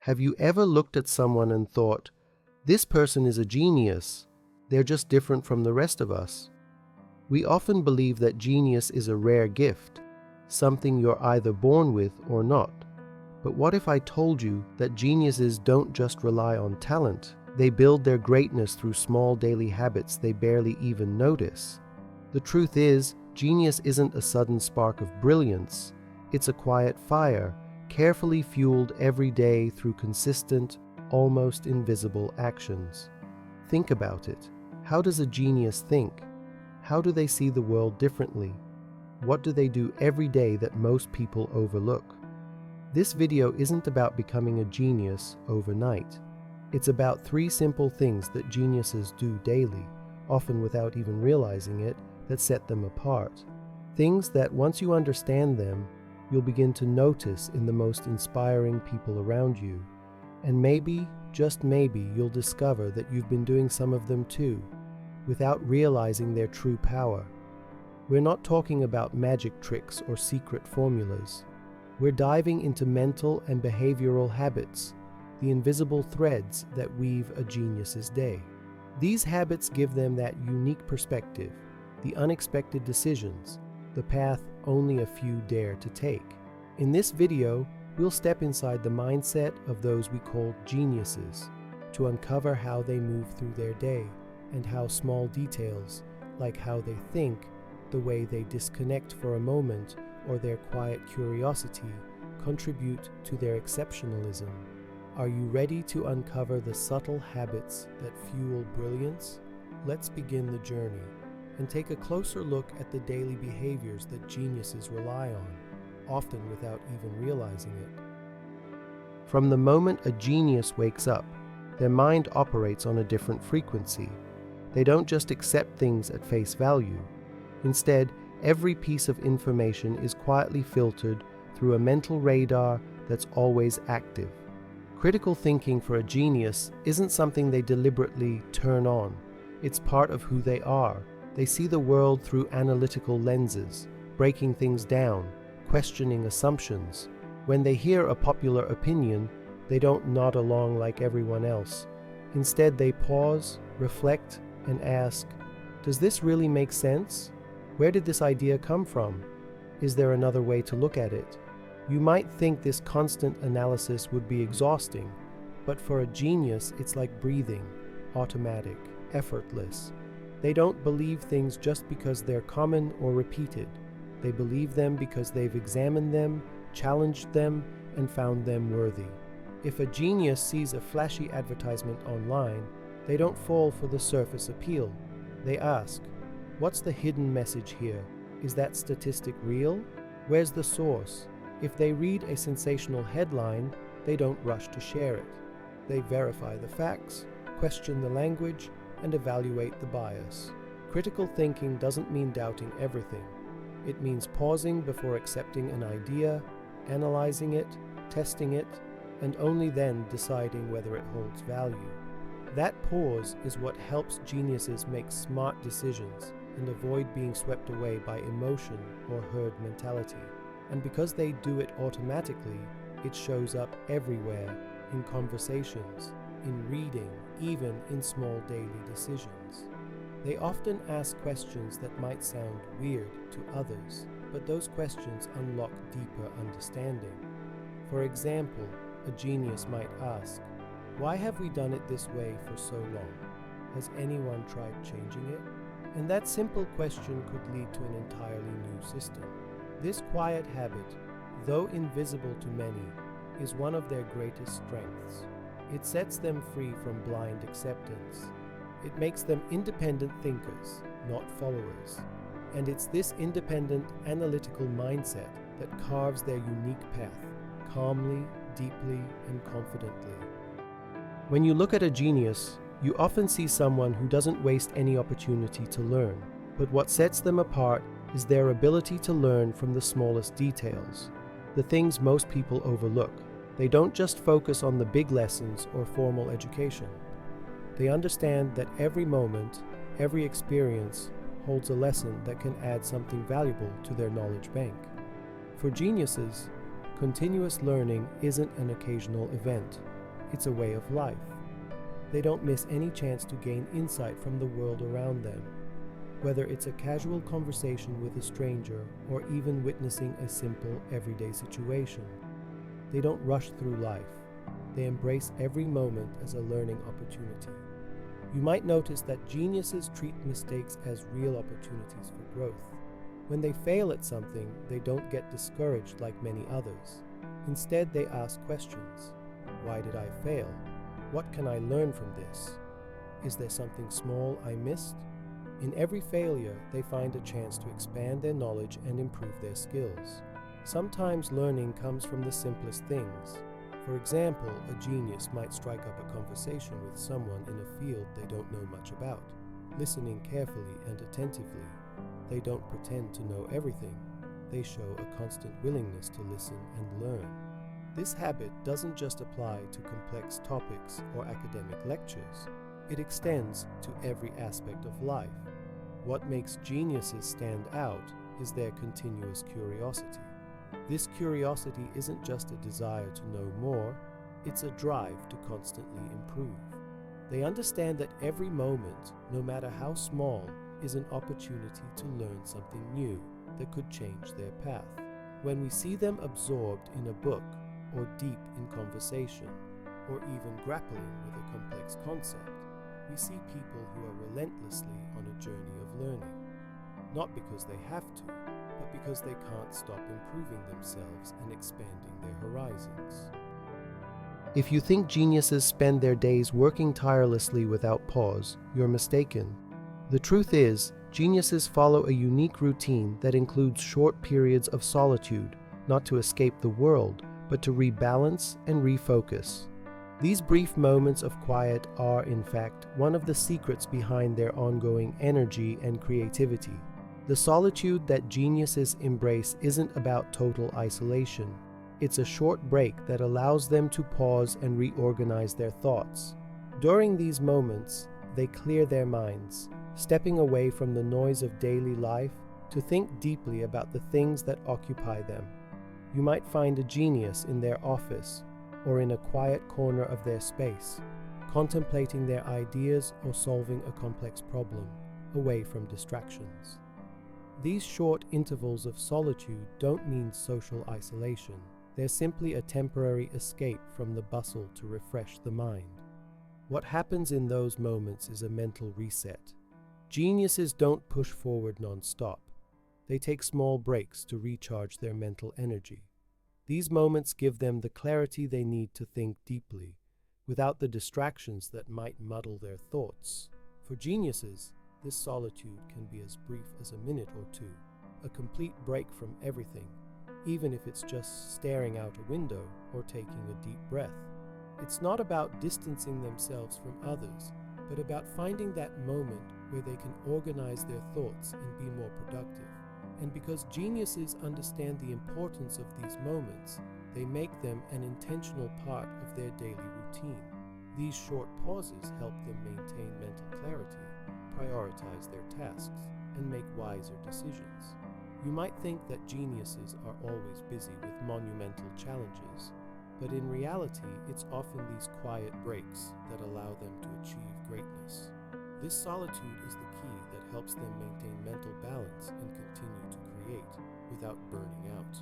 Have you ever looked at someone and thought, this person is a genius, they're just different from the rest of us? We often believe that genius is a rare gift, something you're either born with or not. But what if I told you that geniuses don't just rely on talent, they build their greatness through small daily habits they barely even notice? The truth is, genius isn't a sudden spark of brilliance, it's a quiet fire, carefully fueled every day through consistent, almost invisible actions. Think about it. How does a genius think? How do they see the world differently? What do they do every day that most people overlook? This video isn't about becoming a genius overnight. It's about 3 simple things that geniuses do daily, often without even realizing it, that set them apart. Things that once you understand them, you'll begin to notice in the most inspiring people around you. And maybe, just maybe, you'll discover that you've been doing some of them too, without realizing their true power. We're not talking about magic tricks or secret formulas. We're diving into mental and behavioral habits, the invisible threads that weave a genius's day. These habits give them that unique perspective, the unexpected decisions, the path only a few dare to take. In this video, we'll step inside the mindset of those we call geniuses to uncover how they move through their day and how small details, like how they think, the way they disconnect for a moment, or their quiet curiosity, contribute to their exceptionalism. Are you ready to uncover the subtle habits that fuel brilliance? Let's begin the journey and take a closer look at the daily behaviors that geniuses rely on, often without even realizing it. From the moment a genius wakes up, their mind operates on a different frequency. They don't just accept things at face value. Instead, every piece of information is quietly filtered through a mental radar that's always active. Critical thinking for a genius isn't something they deliberately turn on. It's part of who they are. They see the world through analytical lenses, breaking things down, questioning assumptions. When they hear a popular opinion, they don't nod along like everyone else. Instead, they pause, reflect, and ask, does this really make sense? Where did this idea come from? Is there another way to look at it? You might think this constant analysis would be exhausting, but for a genius, it's like breathing, automatic, effortless. They don't believe things just because they're common or repeated. They believe them because they've examined them, challenged them, and found them worthy. If a genius sees a flashy advertisement online, they don't fall for the surface appeal. They ask, what's the hidden message here? Is that statistic real? Where's the source? If they read a sensational headline, they don't rush to share it. They verify the facts, question the language, and evaluate the bias. Critical thinking doesn't mean doubting everything. It means pausing before accepting an idea, analyzing it, testing it, and only then deciding whether it holds value. That pause is what helps geniuses make smart decisions and avoid being swept away by emotion or herd mentality. And because they do it automatically, it shows up everywhere, in conversations, in reading, even in small daily decisions. They often ask questions that might sound weird to others, but those questions unlock deeper understanding. For example, a genius might ask, why have we done it this way for so long? Has anyone tried changing it? And that simple question could lead to an entirely new system. This quiet habit, though invisible to many, is one of their greatest strengths. It sets them free from blind acceptance. It makes them independent thinkers, not followers. And it's this independent, analytical mindset that carves their unique path, calmly, deeply, and confidently. When you look at a genius, you often see someone who doesn't waste any opportunity to learn. But what sets them apart is their ability to learn from the smallest details, the things most people overlook. They don't just focus on the big lessons or formal education. They understand that every moment, every experience holds a lesson that can add something valuable to their knowledge bank. For geniuses, Continuous learning isn't an occasional event, it's a way of life. They don't miss any chance to gain insight from the world around them, whether it's a casual conversation with a stranger or even witnessing a simple, everyday situation. They don't rush through life. They embrace every moment as a learning opportunity. You might notice that geniuses treat mistakes as real opportunities for growth. When they fail at something, they don't get discouraged like many others. Instead, they ask questions. Why did I fail? What can I learn from this? Is there something small I missed? In every failure, they find a chance to expand their knowledge and improve their skills. Sometimes learning comes from the simplest things. For example, a genius might strike up a conversation with someone in a field they don't know much about, listening carefully and attentively. They don't pretend to know everything. They show a constant willingness to listen and learn. This habit doesn't just apply to complex topics or academic lectures. It extends to every aspect of life. What makes geniuses stand out is their continuous curiosity. This curiosity isn't just a desire to know more, it's a drive to constantly improve. They understand that every moment, no matter how small, is an opportunity to learn something new that could change their path. When we see them absorbed in a book, or deep in conversation, or even grappling with a complex concept, we see people who are relentlessly on a journey of learning, not because they have to, but because they can't stop improving themselves and expanding their horizons. If you think geniuses spend their days working tirelessly without pause, you're mistaken. The truth is, geniuses follow a unique routine that includes short periods of solitude, not to escape the world, but to rebalance and refocus. These brief moments of quiet are, in fact, one of the secrets behind their ongoing energy and creativity. The solitude that geniuses embrace isn't about total isolation. It's a short break that allows them to pause and reorganize their thoughts. During these moments, they clear their minds, stepping away from the noise of daily life to think deeply about the things that occupy them. You might find a genius in their office or in a quiet corner of their space, contemplating their ideas or solving a complex problem, away from distractions. These short intervals of solitude don't mean social isolation. They're simply a temporary escape from the bustle to refresh the mind. What happens in those moments is a mental reset. Geniuses don't push forward non-stop. They take small breaks to recharge their mental energy. These moments give them the clarity they need to think deeply, without the distractions that might muddle their thoughts. For geniuses, this solitude can be as brief as a minute or two, a complete break from everything, even if it's just staring out a window or taking a deep breath. It's not about distancing themselves from others, but about finding that moment where they can organize their thoughts and be more productive. And because geniuses understand the importance of these moments, they make them an intentional part of their daily routine. These short pauses help them maintain mental clarity, prioritize their tasks, and make wiser decisions. You might think that geniuses are always busy with monumental challenges, but in reality, it's often these quiet breaks that allow them to achieve greatness. This solitude is the key that helps them maintain mental balance and continue to create without burning out.